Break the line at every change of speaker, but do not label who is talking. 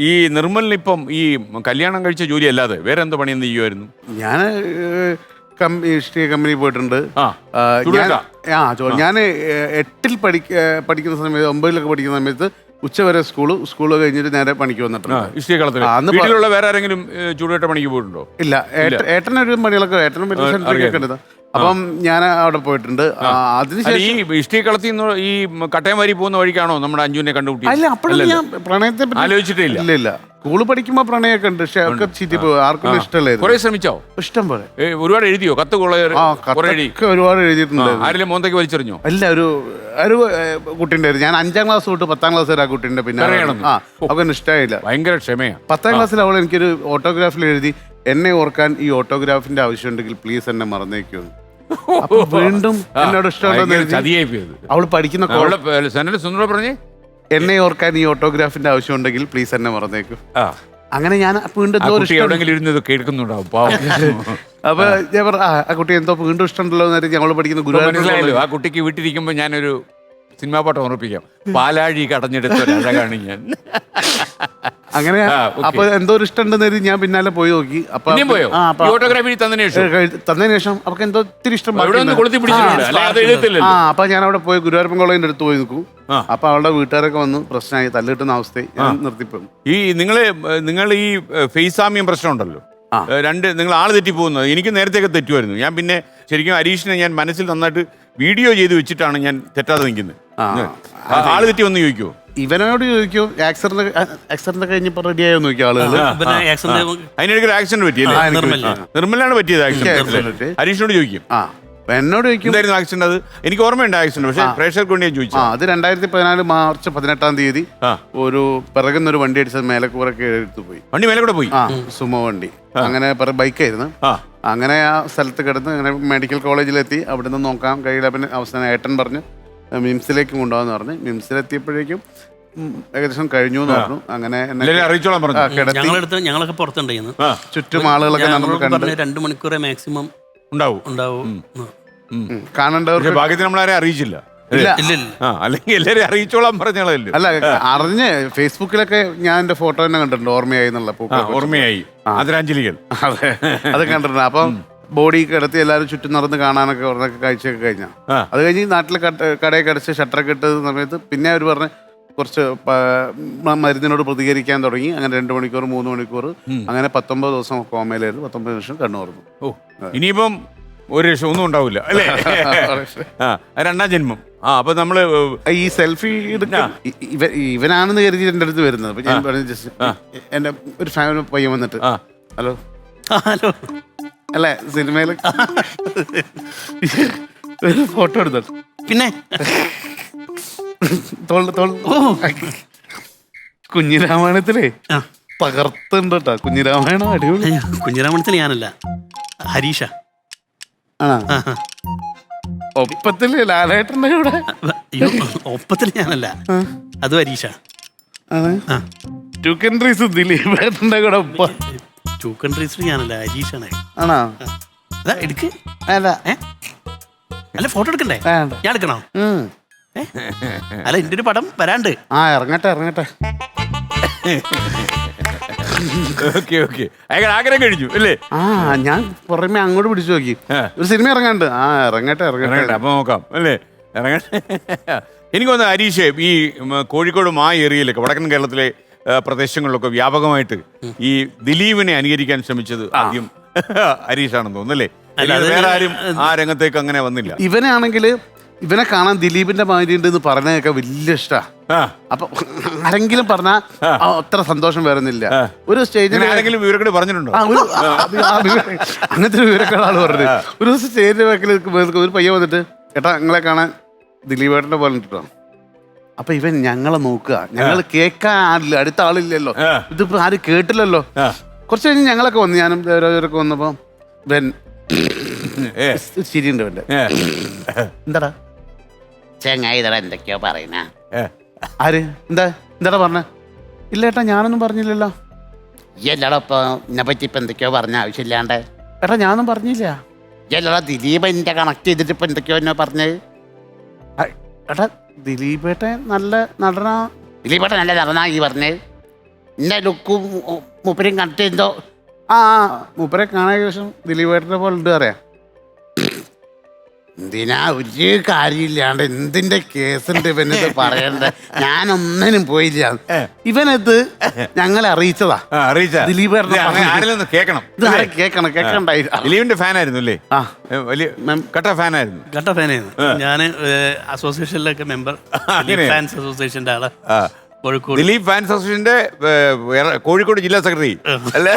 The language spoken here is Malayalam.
ഈ നിർമ്മലിനിപ്പം ഈ കല്യാണം കഴിച്ച ജോലി അല്ലാതെ വേറെ എന്ത് പണി എന്ത് ചെയ്യുമായിരുന്നു?
ഞാൻ ഹിസ്റ്ററി കമ്പനി പോയിട്ടുണ്ട്. ഞാൻ 8ൽ പഠിക്കുന്ന സമയത്ത് 9ലൊക്കെ പഠിക്കുന്ന സമയത്ത് ഉച്ചവരെ സ്കൂള് കഴിഞ്ഞിട്ട് നേരെ പണിക്ക് വന്നിട്ടുണ്ട്.
വീട്ടിലുള്ള വേറെ ആരെങ്കിലും ചൂടുകെട്ട പണിക്ക് പോയിട്ടുണ്ടോ?
ഇല്ല, ഏട്ടനൊരു പണികളൊക്കെ ഏട്ടനും ഉണ്ട്. അപ്പം ഞാൻ അവിടെ പോയിട്ടുണ്ട്.
അതിനുശേഷം ഈ ഇഷ്ടി കളത്തിൽ നിന്ന് ഈ കട്ടയം വാരി പോകുന്ന വഴിക്കാണോ നമ്മുടെ അഞ്ജുവിനെ കണ്ടുപിടി?
അല്ല, അപ്പോഴും ഞാൻ പ്രണയത്തെ
ആലോചിച്ചിട്ടില്ല.
ഇല്ല, സ്കൂള് പഠിക്കുമ്പോ പ്രണയമൊക്കെ ഉണ്ട്, പക്ഷെ ഒക്കെ ചീറ്റി പോയി. ആർക്കും ഇഷ്ടമല്ലായിരുന്നു.
കുറെ ശ്രമിച്ചോ?
ഇഷ്ടം പോലെ.
ഒരുപാട് എഴുതിയോ? കത്ത്
ഒരുപാട് എഴുതിയിട്ടുണ്ട്.
ആരെങ്കിലും മോന്തയ്ക്ക് വലിച്ചെറിഞ്ഞോ?
അല്ല, ഒരു കുട്ടിന്റെ ഞാൻ 5ാം ക്ലാസ് തൊട്ട് 10ാം ക്ലാസ് വരെ ആ കുട്ടിന്റെ പിന്നെ അവർക്ക് ഇഷ്ടമായില്ല.
ഭയങ്കര ക്ഷമയാണ്.
10ാം ക്ലാസ്സിൽ അവൾ എനിക്കൊരു ഓട്ടോഗ്രാഫിൽ എഴുതി, എന്നെ ഓർക്കാൻ ഈ ഓട്ടോഗ്രാഫിന്റെ ആവശ്യമുണ്ടെങ്കിൽ പ്ലീസ് എന്നെ മറന്നേക്കുമെന്ന്. വീണ്ടും എന്നോട് ഇഷ്ടമുണ്ടെന്ന് അവള് പഠിക്കുന്ന
പറഞ്ഞേ,
എന്നെ ഓർക്കാൻ ഈ ഓട്ടോഗ്രാഫിന്റെ ആവശ്യമുണ്ടെങ്കിൽ പ്ലീസ് എന്നെ മറന്നേക്കും. അങ്ങനെ ഞാൻ വീണ്ടും
കേൾക്കുന്നുണ്ടാവും.
അപ്പൊ ഞാൻ പറഞ്ഞു, ആ കുട്ടി എന്തോ വീണ്ടും ഇഷ്ടമുണ്ടല്ലോ എന്ന് ഞങ്ങൾ പഠിക്കുന്ന ഗുരുവായൂർ.
ആ കുട്ടിക്ക് വീട്ടിലിരിക്കുമ്പോ ഞാനൊരു സിനിമാ പാട്ട് ഓർപ്പിക്കാം. പാലാഴി കടഞ്ഞെടുത്ത അഴകാണ് ഞാൻ.
അങ്ങനെ അപ്പൊ എന്തോ ഒരു ഇഷ്ടമുണ്ടെന്ന് ഞാൻ പിന്നാലെ പോയി നോക്കി.
ഫോട്ടോഗ്രാഫി
തന്നതിന് ശേഷം അവർക്ക് എന്തോ ഒത്തിരി ഇഷ്ടം. അപ്പൊ ഞാൻ അവിടെ പോയി ഗുരുവായൂരപ്പൻ കോളേജിന്റെ അടുത്ത് പോയി നിൽക്കും. അപ്പൊ അവളുടെ വീട്ടുകാരൊക്കെ വന്ന് പ്രശ്നമായി, തല്ലിട്ടുന്ന അവസ്ഥയിൽ ഞാൻ നിർത്തിപ്പോയി.
നിങ്ങൾ ഈ ഫേസാമ്യം പ്രശ്നം ഉണ്ടല്ലോ, നിങ്ങൾ ആള് തെറ്റിപ്പോകുന്നത്. എനിക്ക് നേരത്തെയൊക്കെ തെറ്റുമായിരുന്നു. ഞാൻ പിന്നെ ശരിക്കും ഹരീഷിനെ ഞാൻ മനസ്സിൽ നന്നായിട്ട് വീഡിയോ ചെയ്ത് വെച്ചിട്ടാണ് ഞാൻ തെറ്റാതെ നിൽക്കുന്നത്. ആള് തെറ്റി വന്ന് ചോദിക്കുമോ?
ഇവനോട് ചോദിക്കും, ആക്സിഡന്റ് കഴിഞ്ഞപ്പോ റെഡി ആയോ നോക്കിയ ആളുകൾ.
അതിനിടയ്ക്ക് ആക്സിഡന്റ് പറ്റിയല്ലേ? നിർമ്മലാണ് പറ്റിയത് ആക്സിഡന്റ്. ഹരീഷിനോട് ചോദിക്കും,
എന്നോട് ചോദിക്കും
ആക്സിഡന്റ്. അത് എനിക്ക് ഓർമ്മയുണ്ട് ആക്സിഡന്റ്, പക്ഷേ പ്രേക്ഷകർക്ക് വേണ്ടി ഞാൻ ചോദിച്ചു.
അത് 2014 മാർച്ച് 18-ാം തീയതി ഒരു പിറകുന്നൊരു വണ്ടി അടിച്ചത് മേലക്കൂറൊക്കെ എടുത്തു പോയി.
വണ്ടി മേലെ കൂടെ പോയി?
സുമോ വണ്ടി. അങ്ങനെ ബൈക്കായിരുന്നു. അങ്ങനെ ആ സ്ഥലത്ത് കിടന്ന് അങ്ങനെ മെഡിക്കൽ കോളേജിലെത്തി. അവിടെ നിന്ന് നോക്കാൻ കഴിയില്ല. പിന്നെ അവസാനം ഏട്ടൻ പറഞ്ഞ് മിംസിലേക്ക് കൊണ്ടുപോകാന്ന് പറഞ്ഞ് മിംസിലെത്തിയപ്പോഴേക്കും ഏകദേശം കഴിഞ്ഞു എന്ന് പറഞ്ഞു. അങ്ങനെ
ഞങ്ങളൊക്കെ പുറത്തുണ്ടായിരുന്നു.
ചുറ്റും ആളുകളൊക്കെ
2 മണിക്കൂറേ മാക്സിമം ഉണ്ടാവും.
കാണേണ്ടവർക്ക്
ഭാഗ്യത്തിന് നമ്മളാരെ അറിയിച്ചില്ല. അല്ലെങ്കിൽ എല്ലാരും അറിയിച്ചോളാൻ പറഞ്ഞാളല്ലോ.
അല്ല, അറിഞ്ഞ് ഫേസ്ബുക്കിലൊക്കെ ഞാൻ എന്റെ ഫോട്ടോ തന്നെ കണ്ടിട്ടുണ്ട്. ഓർമ്മയായി എന്നുള്ള
ഓർമ്മയായി ആദരാഞ്ജലികൾ
അത് കണ്ടിട്ടുണ്ട്. അപ്പം ബോഡി കിടത്തി എല്ലാവരും ചുറ്റും നടന്ന് കാണാനൊക്കെ പറഞ്ഞൊക്കെ കാഴ്ചയൊക്കെ കഴിഞ്ഞാൽ അത് കഴിഞ്ഞ് നാട്ടിൽ കടയൊക്കെ അടച്ച് ഷട്ടറൊക്കെ ഇട്ട സമയത്ത് പിന്നെ അവർ പറഞ്ഞ് കുറച്ച് മരുന്നിനോട് പ്രതികരിക്കാൻ തുടങ്ങി. അങ്ങനെ 2 മണിക്കൂർ 3 മണിക്കൂർ അങ്ങനെ 19 ദിവസം കോമയിലായിരുന്നു. 19 നിമിഷം കണ്ണു തുറന്നു.
ഇനിയിപ്പം ഒരു രക്ഷ ഒന്നും ഉണ്ടാവില്ല അല്ലേ? രണ്ടാം ജന്മം. അപ്പൊ നമ്മള്
ഈ സെൽഫി ഇവനാണെന്ന് കരുതി എന്റെ അടുത്ത് വരുന്നത്. അപ്പൊ ഞാൻ പറഞ്ഞു, ജസ്റ്റ് എന്റെ ഒരു ഫാമിലി പയ്യൻ വന്നിട്ട്, ഹലോ
ഹലോ
അല്ലേ, സിനിമയില് ഒരു ഫോട്ടോ എടുത്തു.
പിന്നെ
കുഞ്ഞിരാമായണത്തിലേ തകർത്തുണ്ട് കേട്ടോ. കുഞ്ഞിരാമായണം അടിപൊളി.
കുഞ്ഞിരാമായണത്തിൽ ഞാനല്ല, ഹരീഷ.
ഒപ്പത്തില് ലാലേട്ടന്റെ കൂടെ.
ഒപ്പത്തിൽ ഞാനല്ല, അത് ഹരീഷ.
ടു കൺട്രീസ് ദിലീപേട്ടന്റെ കൂടെ ഒപ്പ.
2 കൺട്രീസിൽ ഞാനല്ല, ഹരീഷാണ്.
ആണോ?
എടുക്ക്. അല്ല, ഫോട്ടോ എടുക്കണ്ടേ? ഞാൻ എടുക്കണോ? അല്ല, എന്റെ ഒരു പടം വരാണ്ട്.
ഇറങ്ങട്ടെ.
ആഗ്രഹം കഴിഞ്ഞു അല്ലേ?
ഞാൻ പുറമെ അങ്ങോട്ട് പിടിച്ചു നോക്കി, ഒരു സിനിമ ഇറങ്ങാണ്ട്. ഇറങ്ങട്ടെ.
അപ്പൊ നോക്കാം അല്ലേ, ഇറങ്ങട്ടെ. എനിക്ക് തോന്നുന്നു ഹരീഷ്, ഈ കോഴിക്കോട് ഏരിയയിലൊക്കെ വടക്കൻ കേരളത്തിലെ പ്രദേശങ്ങളിലൊക്കെ വ്യാപകമായിട്ട് ഈ ദിലീപിനെ അനുകരിക്കാൻ ശ്രമിച്ചത് ആദ്യം ഹരീഷാണെന്ന് തോന്നുന്നല്ലേ? വേറെ ആരും ആ രംഗത്തേക്ക് അങ്ങനെ വന്നില്ല.
ഇവനെ കാണാൻ ദിലീപിന്റെ മാതിരി ഉണ്ടെന്ന് പറഞ്ഞൊക്കെ വലിയ ഇഷ്ടാ. അപ്പൊ ആരെങ്കിലും പറഞ്ഞാ അത്ര സന്തോഷം വരുന്നില്ല. ഒരു സ്റ്റേജിൽ
ആരെങ്കിലും വിവരക്കേട് പറഞ്ഞിട്ടുണ്ടോ?
അങ്ങനത്തെ വിവരക്കേട് ആള് പറഞ്ഞത്. ഒരു ദിവസം സ്റ്റേജിന്റെ ബാക്കിൽ ഒരു പയ്യ വന്നിട്ട്, ഏട്ടാ നിങ്ങളെ കാണാൻ ദിലീപേട്ടന്റെ പോലെ ഇട്ടോ. അപ്പൊ ഇവൻ ഞങ്ങളെ നോക്കുക, ഞങ്ങൾ കേൾക്കാൻ ആളില്ല, അടുത്ത ആളില്ലല്ലോ, ഇതിപ്പോ ആരും കേട്ടില്ലല്ലോ. കുറച്ച് കഴിഞ്ഞ് ഞങ്ങളൊക്കെ വന്നു, ഞാനും ദേവരാജരൊക്കെ വന്നപ്പോ ഇവൻ ശരിയുണ്ട്. ഇവന്റെ എന്താടാ
ചെങ്ങായി എന്തൊക്കെയോ പറയുന്ന?
ആര് എന്താടാ പറഞ്ഞ? ഇല്ല ഏട്ടാ, ഞാനൊന്നും പറഞ്ഞില്ലല്ലോ.
എല്ലാടോ ഇപ്പൊ എന്നെ പറ്റി ഇപ്പൊ എന്തൊക്കെയോ പറഞ്ഞ ആവശ്യമില്ലാണ്ട്.
ഏട്ടാ ഞാനൊന്നും പറഞ്ഞില്ല.
എല്ലാടോ ദിലീപ് എന്റെ കണക്ട് ചെയ്തിട്ട് ഇപ്പൊ എന്തൊക്കെയോ എന്നെ പറഞ്ഞത്.
ഏട്ടാ ദിലീപേട്ടൻ നല്ല നടനാ.
ദിലീപേട്ടൻ നല്ല നടനാ ഈ പറഞ്ഞത്? എന്റെ ലുക്കും മൂപ്പരും കണ്ടിട്ട് എന്തോ
ആ മൂപ്പരെ കാണാൻ ശേഷം ദിലീപേട്ടനെ പോലെ ഉണ്ട് അറിയാം.
എന്തിനാ ഒരു കാര്യമില്ലാണ്ട് എന്തിന്റെ കേസുണ്ട് ഇവനിത് പറയണ്ട. ഞാനൊന്നിനും പോയില്ല.
ഇവനത് ഞങ്ങളെ അറിയിച്ചതാ.
അറിയിച്ച
ദിലീപേട്ടനെ
ആരെങ്കിലും കേൾക്കണം.
ഇത് ആരെ കേക്കണ്ടായി.
ദിലീപിന്റെ ഫാൻ ആയിരുന്നു അല്ലേ?
ആ
വലിയ കട്ട ഫാൻ ആയിരുന്നു.
കട്ട ഫാനായിരുന്നു ഞാൻ. അസോസിയേഷനിലൊക്കെ മെമ്പർ, ഫാൻസ് അസോസിയേഷന്റെ ആള് കോഴിക്കോട്.
ദിലീപ് ഫാൻസ് അസോസിയേഷന്റെ കോഴിക്കോട് ജില്ലാ സെക്രട്ടറി അല്ലേ?